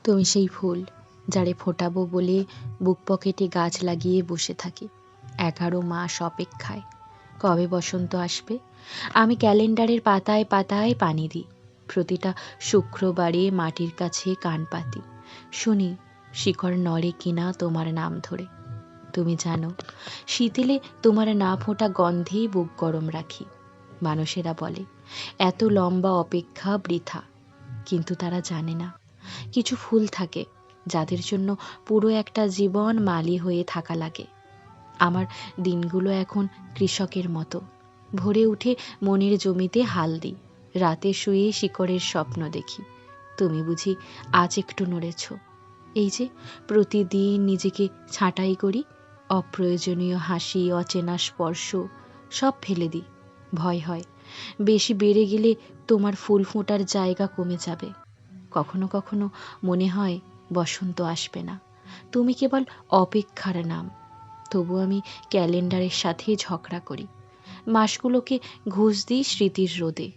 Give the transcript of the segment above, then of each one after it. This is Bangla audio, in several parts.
তুমি সেই ফুল যারে ফোটাবো বলে বুক পকেটে গাছ লাগিয়ে বসে থাকি 11 মাস অপেক্ষায়। কবে বসন্ত আসবে? আমি ক্যালেন্ডারের পাতায় পাতায় পানি দিই। প্রতিটা শুক্রবারে মাটির কাছে কান পাতি, শুনি শিকড় নড়ে কিনা তোমার নাম ধরে। তুমি জানো, শীতেলে তোমার না ফোটা গন্ধে বুক গরম রাখি। মানুষেরা বলে এত লম্বা অপেক্ষা বৃথা, কিন্তু তারা জানে না কিছু ফুল থাকে যাদের জন্য পুরো একটা জীবন মালি হয়ে থাকা লাগে। আমার দিনগুলো এখন কৃষকের মতো। ভোরে উঠে মনের জমিতে হাল দিই, রাতে শুয়ে শিকড়ের স্বপ্ন দেখি। তুমি বুঝি আজ একটু নড়েছ? এই যে প্রতিদিন নিজেকে ছাঁটাই করি, অপ্রয়োজনীয় হাসি, অচেনা স্পর্শ সব ফেলে দিই। ভয় হয় বেশি বেড়ে গেলে তোমার ফুল ফোটার জায়গা কমে যাবে। কখনো কখনো মনে হয় বসন্ত আসবে না, তুমি কেবল অপেক্ষার নাম। তবু আমি ক্যালেন্ডারের সাথে ঝগড়া করি, মাসগুলোকে ঘুষ দিই স্মৃতির রোদে,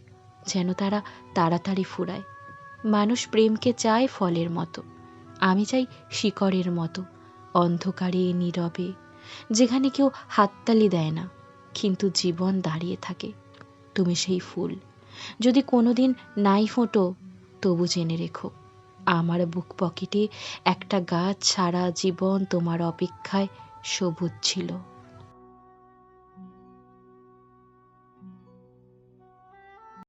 যেন তারা তাড়াতাড়ি ফুরায়। মানুষ প্রেমকে চায় ফলের মতো, আমি চাই শিকড়ের মতো, অন্ধকারে নীরবে, যেখানে কেউ হাততালি দেয় না কিন্তু জীবন দাঁড়িয়ে থাকে। তুমি সেই ফুল, যদি কোনোদিন নাই ফোটো, তবু জেনে রেখো আমার বুক পকেটে একটা গাছ সারা জীবন তোমার অপেক্ষায় সবুজ ছিল।